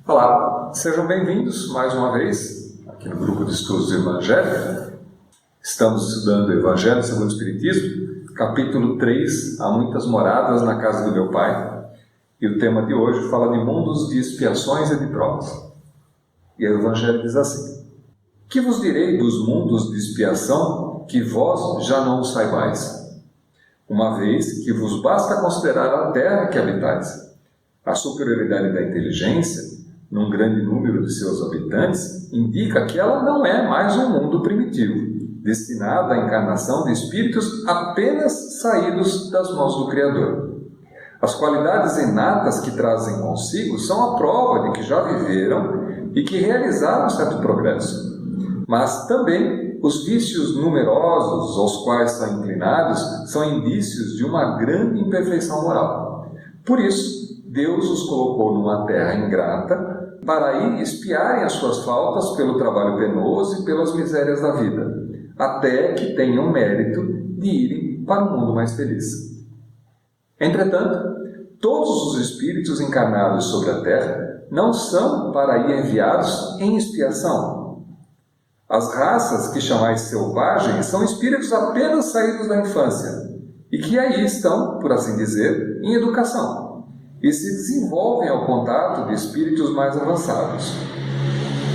Olá, sejam bem-vindos mais uma vez aqui no grupo de estudos do Evangelho. Estamos estudando o Evangelho segundo o Espiritismo, capítulo 3, Há muitas moradas na casa do meu Pai. E o tema de hoje fala de mundos de expiações e de provas. E o Evangelho diz assim: Que vos direi dos mundos de expiação que vós já não os saibais? Uma vez que vos basta considerar a terra que habitais. A superioridade da inteligência, num grande número de seus habitantes, indica que ela não é mais um mundo primitivo, destinado à encarnação de espíritos apenas saídos das mãos do Criador. As qualidades inatas que trazem consigo são a prova de que já viveram e que realizaram certo progresso. Mas também os vícios numerosos aos quais são inclinados são indícios de uma grande imperfeição moral. Por isso, Deus os colocou numa terra ingrata para aí expiarem as suas faltas pelo trabalho penoso e pelas misérias da vida, até que tenham mérito de irem para um mundo mais feliz. Entretanto, todos os espíritos encarnados sobre a terra não são para aí enviados em expiação. As raças que chamais selvagens são espíritos apenas saídos da infância e que aí estão, por assim dizer, em educação e se desenvolvem ao contato de espíritos mais avançados.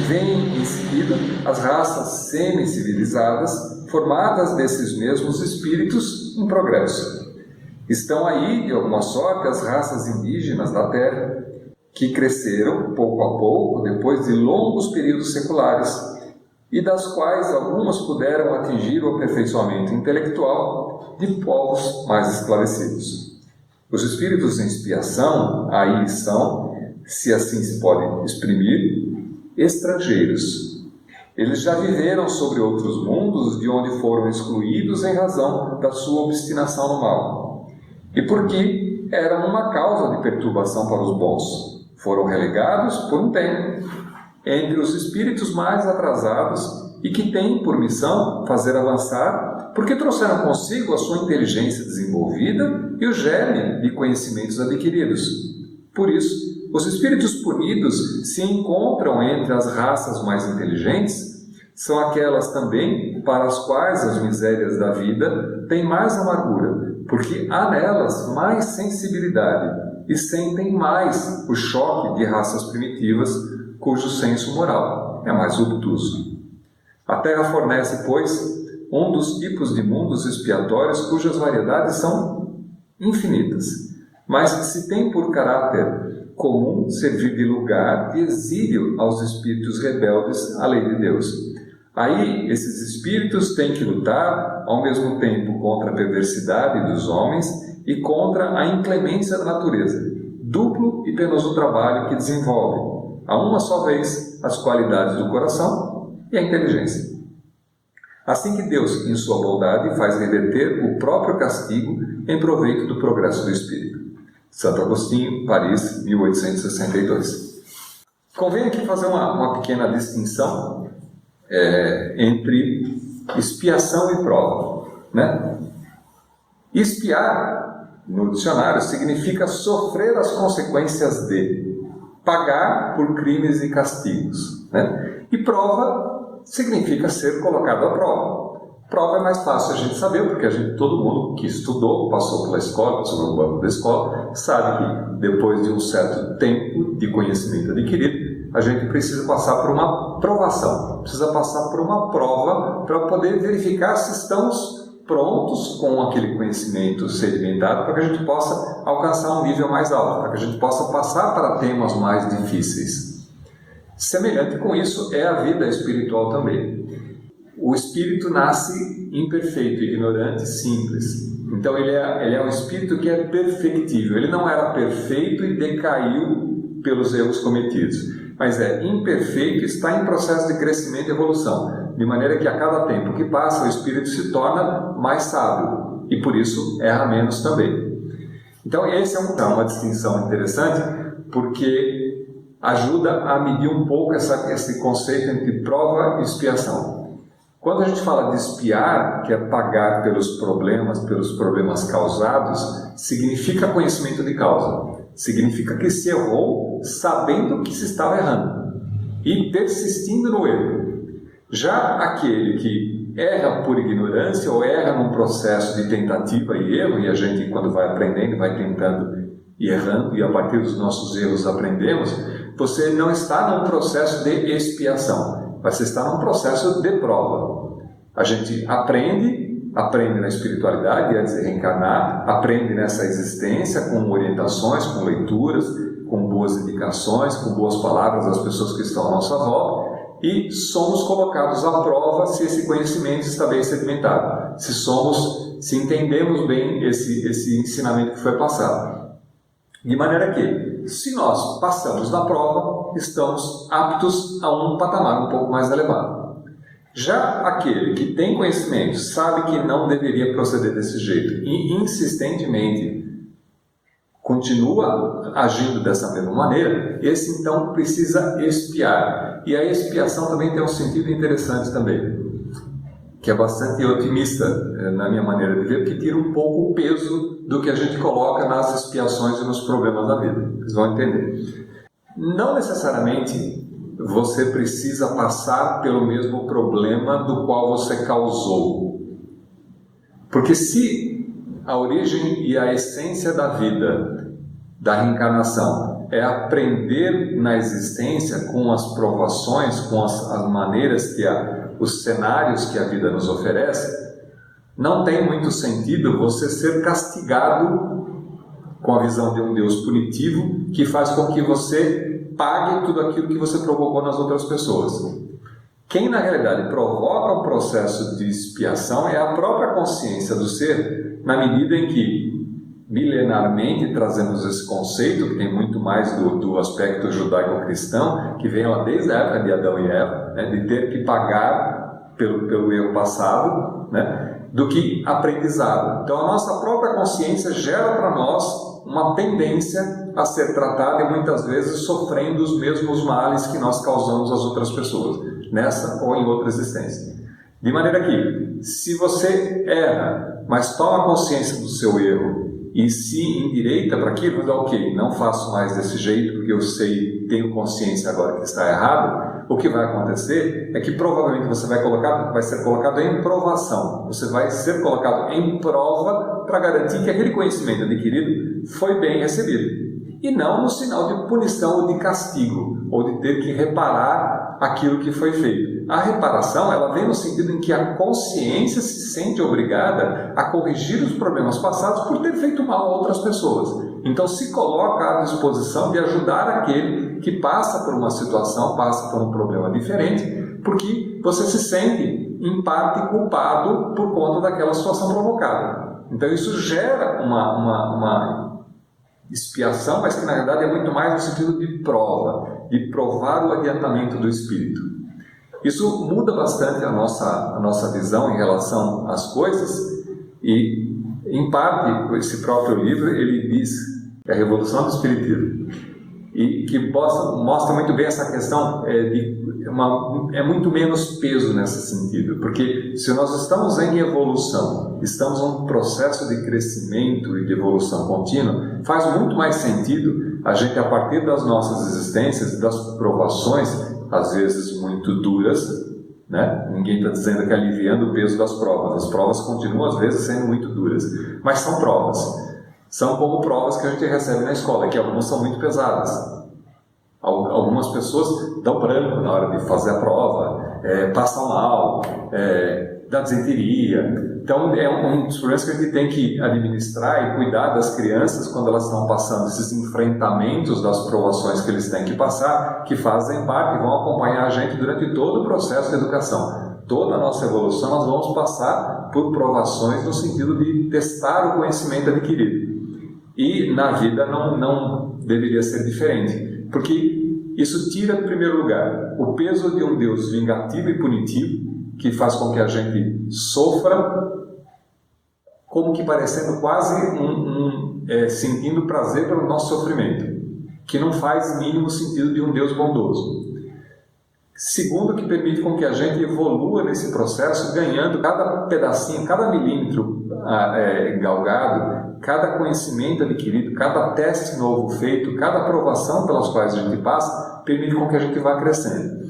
Vêm em seguida as raças semi-civilizadas, formadas desses mesmos espíritos em progresso. Estão aí, de alguma sorte, as raças indígenas da Terra, que cresceram pouco a pouco depois de longos períodos seculares, e das quais algumas puderam atingir o aperfeiçoamento intelectual de povos mais esclarecidos. Os espíritos em expiação aí são, se assim se pode exprimir, estrangeiros. Eles já viveram sobre outros mundos de onde foram excluídos em razão da sua obstinação no mal. E porque eram uma causa de perturbação para os bons. Foram relegados por um tempo entre os espíritos mais atrasados e que têm por missão fazer avançar, porque trouxeram consigo a sua inteligência desenvolvida e o germe de conhecimentos adquiridos. Por isso, os espíritos punidos se encontram entre as raças mais inteligentes, são aquelas também para as quais as misérias da vida têm mais amargura, porque há nelas mais sensibilidade e sentem mais o choque de raças primitivas, cujo senso moral é mais obtuso. A Terra fornece, pois, um dos tipos de mundos expiatórios cujas variedades são infinitas, mas se tem por caráter comum servir de lugar de exílio aos espíritos rebeldes à lei de Deus. Aí, esses espíritos têm que lutar, ao mesmo tempo, contra a perversidade dos homens e contra a inclemência da natureza, duplo e penoso trabalho que desenvolvem, a uma só vez, as qualidades do coração e a inteligência. Assim que Deus, em sua bondade, faz reverter o próprio castigo em proveito do progresso do espírito. Santo Agostinho, Paris, 1862. Convém aqui fazer uma pequena distinção entre expiação e prova, né? Expiar, no dicionário, significa sofrer as consequências de, pagar por crimes e castigos, né? E prova significa ser colocado à prova. Prova é mais fácil a gente saber, porque todo mundo que estudou, passou pela escola, passou pelo banco da escola, sabe que depois de um certo tempo de conhecimento adquirido, a gente precisa passar por uma provação, precisa passar por uma prova para poder verificar se estamos prontos com aquele conhecimento sedimentado para que a gente possa alcançar um nível mais alto, para que a gente possa passar para temas mais difíceis. Semelhante com isso é a vida espiritual também. O espírito nasce imperfeito, ignorante, simples. Então ele é um espírito que é perfectível. Ele não era perfeito e decaiu pelos erros cometidos, mas é imperfeito e está em processo de crescimento e evolução, de maneira que a cada tempo que passa o espírito se torna mais sábio e por isso erra menos também. Então essa é uma distinção interessante, porque ajuda a medir um pouco esse conceito entre prova e expiação. Quando a gente fala de expiar, que é pagar pelos problemas causados, significa conhecimento de causa. Significa que se errou, sabendo que se estava errando e persistindo no erro. Já aquele que erra por ignorância ou erra num processo de tentativa e erro, e a gente, quando vai aprendendo, vai tentando e errando, e a partir dos nossos erros aprendemos, você não está num processo de expiação, você está num processo de prova. A gente aprende na espiritualidade antes de reencarnar, aprende nessa existência com orientações, com leituras, com boas indicações, com boas palavras das pessoas que estão à nossa volta, e somos colocados à prova se esse conhecimento está bem sedimentado, se entendemos bem esse ensinamento que foi passado. De maneira que, se nós passamos na prova, estamos aptos a um patamar um pouco mais elevado. Já aquele que tem conhecimento, sabe que não deveria proceder desse jeito e insistentemente continua agindo dessa mesma maneira, esse então precisa expiar. E a expiação também tem um sentido interessante também, que é bastante otimista na minha maneira de ver, porque tira um pouco o peso do que a gente coloca nas expiações e nos problemas da vida. Vocês vão entender. Não necessariamente você precisa passar pelo mesmo problema do qual você causou. Porque se a origem e a essência da vida, da reencarnação, é aprender na existência com as provações, com as maneiras os cenários que a vida nos oferece, não tem muito sentido você ser castigado com a visão de um Deus punitivo que faz com que você pague tudo aquilo que você provocou nas outras pessoas. Quem na realidade provoca um processo de expiação é a própria consciência do ser, na medida em que milenarmente trazemos esse conceito, que tem muito mais do aspecto judaico-cristão, que vem lá desde a época de Adão e Eva, né, de ter que pagar pelo erro passado, né, do que aprendizado. Então a nossa própria consciência gera para nós uma tendência a ser tratada e muitas vezes sofrendo os mesmos males que nós causamos às outras pessoas, nessa ou em outra existência. De maneira que, se você erra, mas toma consciência do seu erro e se endireita para aquilo, ok, não faço mais desse jeito porque eu sei, tenho consciência agora que está errado, o que vai acontecer é que provavelmente você vai ser colocado em provação, você vai ser colocado em prova para garantir que aquele conhecimento adquirido foi bem recebido. E não no sinal de punição ou de castigo, ou de ter que reparar aquilo que foi feito. A reparação, ela vem no sentido em que a consciência se sente obrigada a corrigir os problemas passados por ter feito mal a outras pessoas. Então se coloca à disposição de ajudar aquele que passa por uma situação, passa por um problema diferente, porque você se sente, em parte, culpado por conta daquela situação provocada. Então isso gera uma expiação, mas que na verdade é muito mais no sentido de prova, de provar o adiantamento do espírito. Isso muda bastante a nossa visão em relação às coisas e, em parte, esse próprio livro, ele diz que a revolução do espiritismo, e que mostra muito bem essa questão é muito menos peso nesse sentido, porque se nós estamos em evolução, estamos num processo de crescimento e de evolução contínua, faz muito mais sentido a gente, a partir das nossas existências e das provações, às vezes muito duras, né? Ninguém está dizendo que é aliviando o peso das provas, as provas continuam às vezes sendo muito duras, mas são provas, são como provas que a gente recebe na escola, que algumas são muito pesadas. Algumas pessoas dão branco na hora de fazer a prova, passam mal, dá desenteria. Então é um dos problemas que a gente tem que administrar e cuidar das crianças quando elas estão passando esses enfrentamentos das provações que eles têm que passar, que fazem parte e vão acompanhar a gente durante todo o processo de educação. Toda a nossa evolução nós vamos passar por provações no sentido de testar o conhecimento adquirido. E na vida não deveria ser diferente, porque isso tira, em primeiro lugar, o peso de um Deus vingativo e punitivo, que faz com que a gente sofra, como que parecendo quase sentindo prazer pelo nosso sofrimento, que não faz mínimo sentido de um Deus bondoso. Segundo, que permite com que a gente evolua nesse processo, ganhando cada pedacinho, cada milímetro galgado, cada conhecimento adquirido, cada teste novo feito, cada aprovação pelas quais a gente passa, permite com que a gente vá crescendo.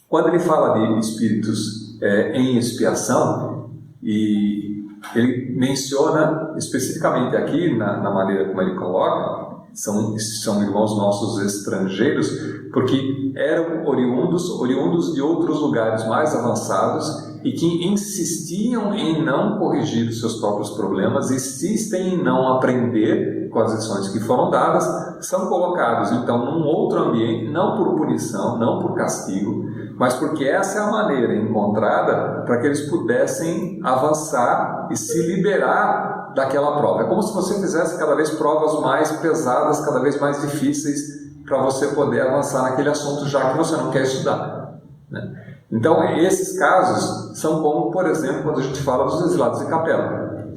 Quando ele fala de espíritos em expiação, e ele menciona especificamente aqui, na maneira como ele coloca, são irmãos nossos estrangeiros, porque eram oriundos de outros lugares mais avançados e que insistiam em não corrigir os seus próprios problemas, insistem em não aprender com as lições que foram dadas, são colocados então num outro ambiente, não por punição, não por castigo, mas porque essa é a maneira encontrada para que eles pudessem avançar e se liberar daquela prova. É como se você fizesse cada vez provas mais pesadas, cada vez mais difíceis, para você poder avançar naquele assunto, já que você não quer estudar, né? Então, esses casos são como, por exemplo, quando a gente fala dos exilados de Capela,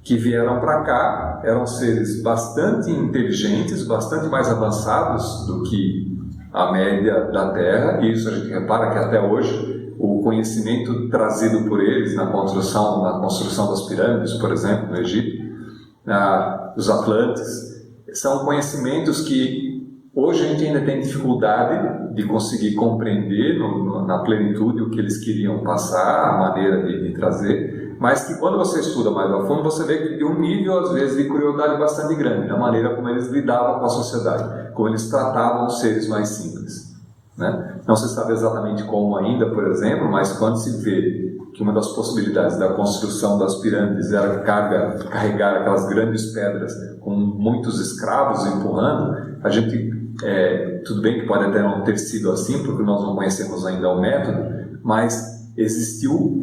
que vieram para cá, eram seres bastante inteligentes, bastante mais avançados do que a média da Terra, e isso a gente repara que até hoje o conhecimento trazido por eles na construção das pirâmides, por exemplo, no Egito, dos Atlantes, são conhecimentos que hoje a gente ainda tem dificuldade de conseguir compreender na plenitude o que eles queriam passar, a maneira de trazer, mas que quando você estuda mais a fundo, você vê que tem um nível, às vezes, de curiosidade bastante grande, na maneira como eles lidavam com a sociedade, como eles tratavam os seres mais simples, né? Não se sabe exatamente como ainda, por exemplo, mas quando se vê que uma das possibilidades da construção das pirâmides era carregar aquelas grandes pedras com muitos escravos empurrando, a gente... tudo bem que pode até não ter sido assim, porque nós não conhecemos ainda o método, mas existiu,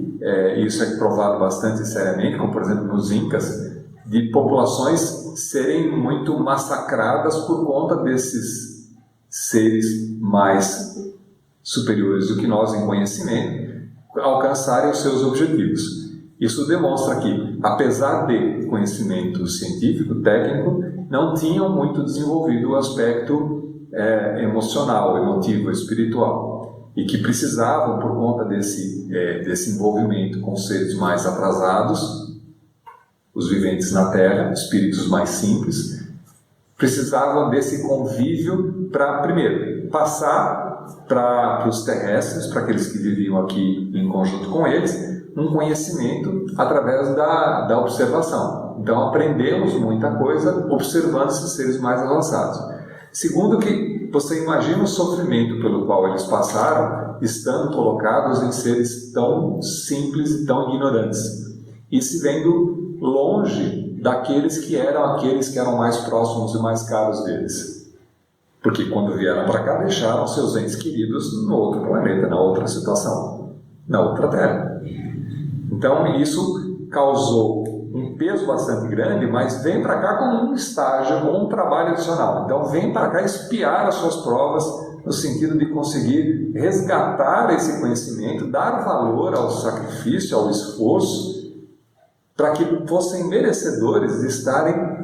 isso é provado bastante seriamente, como por exemplo nos Incas, de populações serem muito massacradas por conta desses seres mais superiores do que nós em conhecimento, alcançarem os seus objetivos. Isso demonstra que, apesar de conhecimento científico, técnico, não tinham muito desenvolvido o aspecto emocional, emotivo, espiritual, e que precisavam, por conta desse envolvimento com seres mais atrasados, os viventes na Terra, espíritos mais simples, precisavam desse convívio para, primeiro, passar para os terrestres, para aqueles que viviam aqui em conjunto com eles, um conhecimento através da observação. Então aprendemos muita coisa observando esses seres mais avançados. Segundo, que você imagina o sofrimento pelo qual eles passaram, estando colocados em seres tão simples e tão ignorantes, e se vendo longe daqueles que eram mais próximos e mais caros deles. Porque quando vieram para cá, deixaram seus entes queridos no outro planeta, na outra situação, na outra Terra. Então isso causou um peso bastante grande, mas vem para cá como um estágio, como um trabalho adicional. Então vem para cá espiar as suas provas, no sentido de conseguir resgatar esse conhecimento, dar valor ao sacrifício, ao esforço, para que fossem merecedores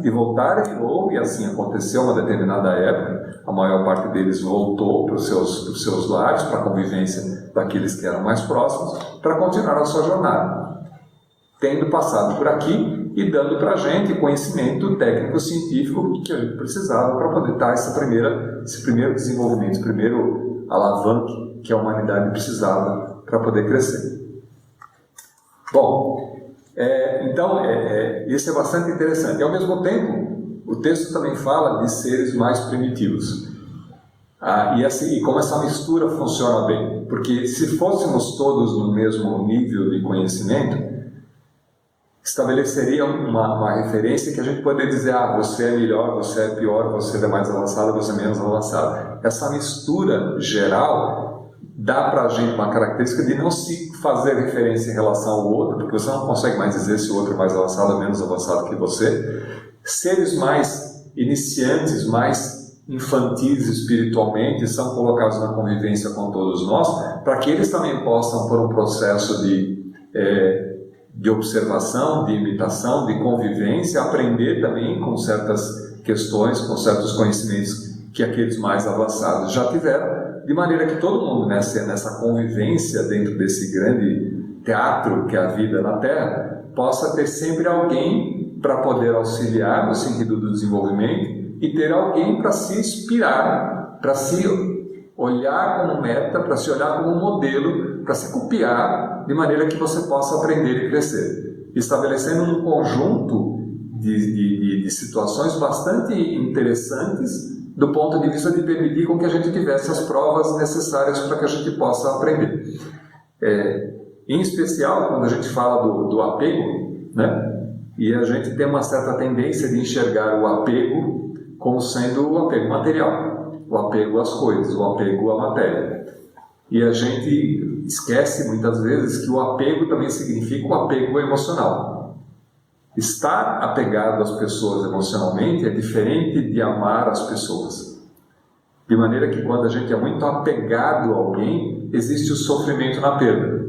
de voltarem de novo, e assim aconteceu uma determinada época, a maior parte deles voltou para os seus lares, para a convivência daqueles que eram mais próximos, para continuar a sua jornada, tendo passado por aqui e dando para a gente conhecimento técnico-científico que a gente precisava para poder dar esse primeiro desenvolvimento, esse primeiro alavanque que a humanidade precisava para poder crescer. Bom, então, isso é bastante interessante. E, ao mesmo tempo, o texto também fala de seres mais primitivos. E como essa mistura funciona bem. Porque se fôssemos todos no mesmo nível de conhecimento, estabeleceria uma referência que a gente poderia dizer: você é melhor, você é pior, você é mais avançado, você é menos avançado. Essa mistura geral dá para a gente uma característica de não se fazer referência em relação ao outro, porque você não consegue mais dizer se o outro é mais avançado ou menos avançado que você. Seres mais iniciantes, mais infantis espiritualmente, são colocados na convivência com todos nós, para que eles também possam, por um processo de observação, de imitação, de convivência, aprender também com certas questões, com certos conhecimentos que aqueles mais avançados já tiveram, de maneira que todo mundo nessa convivência dentro desse grande teatro que é a vida na Terra, possa ter sempre alguém para poder auxiliar no sentido do desenvolvimento e ter alguém para se inspirar, para se olhar como meta, para se olhar como modelo, para se copiar, de maneira que você possa aprender e crescer. Estabelecendo um conjunto de situações bastante interessantes do ponto de vista de permitir com que a gente tivesse as provas necessárias para que a gente possa aprender. Em especial, quando a gente fala do apego, né? E a gente tem uma certa tendência de enxergar o apego como sendo o apego material, o apego às coisas, o apego à matéria. E a gente esquece muitas vezes que o apego também significa o apego emocional. Estar apegado às pessoas emocionalmente é diferente de amar as pessoas. De maneira que quando a gente é muito apegado a alguém, existe o sofrimento na perda.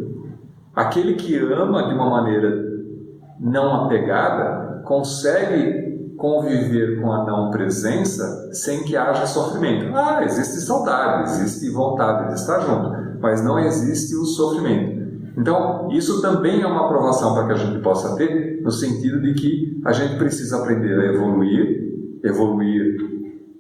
Aquele que ama de uma maneira não apegada consegue conviver com a não presença sem que haja sofrimento. Existe saudade, existe vontade de estar junto, mas não existe o sofrimento. Então, isso também é uma aprovação para que a gente possa ter, no sentido de que a gente precisa aprender a evoluir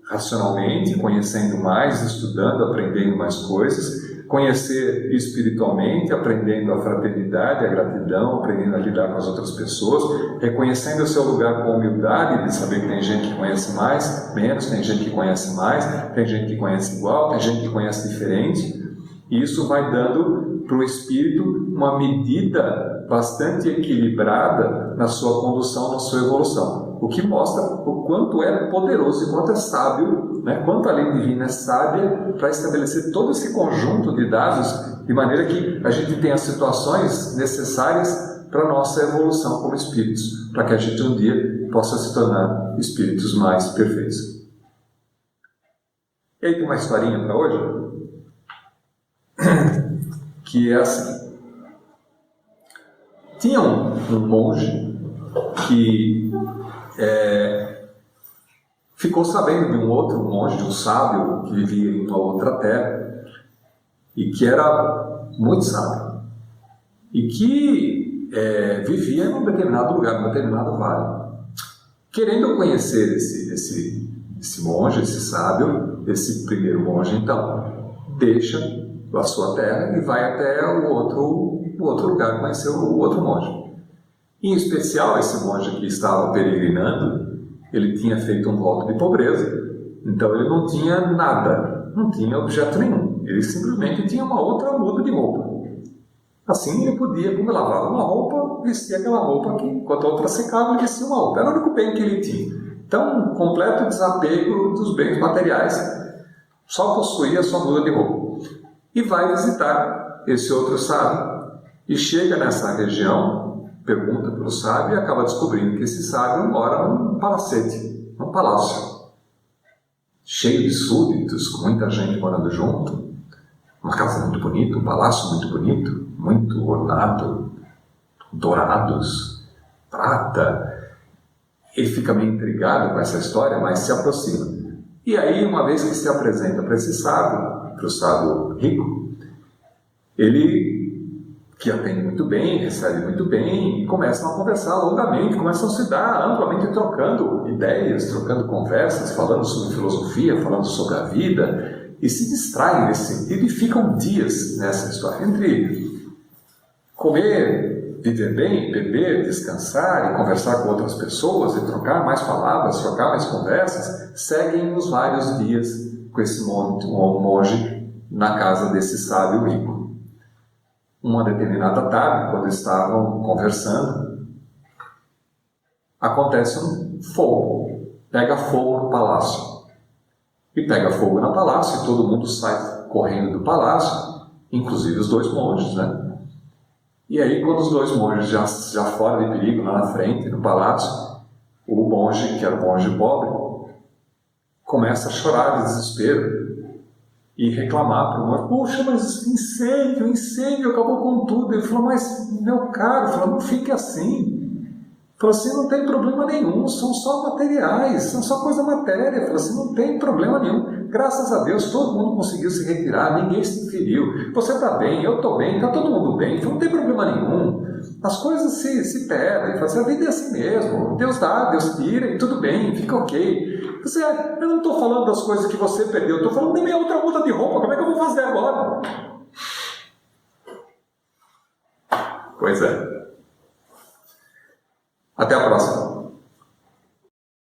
racionalmente, conhecendo mais, estudando, aprendendo mais coisas, conhecer espiritualmente, aprendendo a fraternidade, a gratidão, aprendendo a lidar com as outras pessoas, reconhecendo o seu lugar com humildade, de saber que tem gente que conhece mais, menos, tem gente que conhece mais, tem gente que conhece igual, tem gente que conhece diferente, e isso vai dando para o espírito uma medida bastante equilibrada na sua condução, na sua evolução, o que mostra o quanto é poderoso e quanto é sábio, né? Quanto a lei divina é sábia para estabelecer todo esse conjunto de dados de maneira que a gente tenha as situações necessárias para a nossa evolução como espíritos, para que a gente um dia possa se tornar espíritos mais perfeitos. E aí tem uma historinha para hoje, que é assim. Tinha um monge que ficou sabendo de um outro monge, de um sábio que vivia em uma outra terra e que era muito sábio e que vivia num determinado lugar, num determinado vale. Querendo conhecer esse monge, esse sábio, esse primeiro monge, então deixa a sua terra e vai até o outro lugar conhecer o outro monge. Em especial, esse monge que estava peregrinando, ele tinha feito um voto de pobreza, então ele não tinha nada, não tinha objeto nenhum, ele simplesmente tinha uma outra muda de roupa. Assim ele podia, quando lavava uma roupa, vestir aquela roupa que, enquanto a outra secava, ele vestia uma outra. Era o único bem que ele tinha. Então, um completo desapego dos bens materiais, só possuía a sua muda de roupa. E vai visitar esse outro sábio. E chega nessa região, pergunta para o sábio e acaba descobrindo que esse sábio mora num palacete, num palácio, cheio de súditos, com muita gente morando junto, uma casa muito bonita, um palácio muito bonito, muito ornado, dourados, prata. Ele fica meio intrigado com essa história, mas se aproxima. E aí, uma vez que se apresenta para esse sábio, para o sábio rico, ele, que atende muito bem, recebe muito bem, e começam a conversar longamente, começam a se dar amplamente, trocando ideias, trocando conversas, falando sobre filosofia, falando sobre a vida, e se distraem nesse sentido e ficam dias nessa história. Entre comer, viver bem, beber, descansar e conversar com outras pessoas e trocar mais palavras, trocar mais conversas, seguem os vários dias com esse monge na casa desse sábio rico. Uma determinada tarde, quando estavam conversando, acontece um fogo, pega fogo no palácio. E pega fogo no palácio e todo mundo sai correndo do palácio, inclusive os dois monges, né? E aí, quando os dois monges já fora de perigo, lá na frente, no palácio, o monge, que era um monge pobre, começa a chorar de desespero e reclamar para o monge: puxa, mas incêndio, acabou com tudo. Ele falou: mas meu caro, não fique assim. Falou assim, não tem problema nenhum, são só materiais, são só coisa matéria. Falou assim, não tem problema nenhum. Graças a Deus, todo mundo conseguiu se retirar, ninguém se feriu. Você está bem, eu estou bem, está todo mundo bem, então não tem problema nenhum. As coisas se perdem, falou assim, a vida é assim mesmo. Deus dá, Deus tira e tudo bem, fica ok. Você, eu não estou falando das coisas que você perdeu, eu estou falando da minha outra muda de roupa, como é que eu vou fazer agora? Pois é. Até a próxima.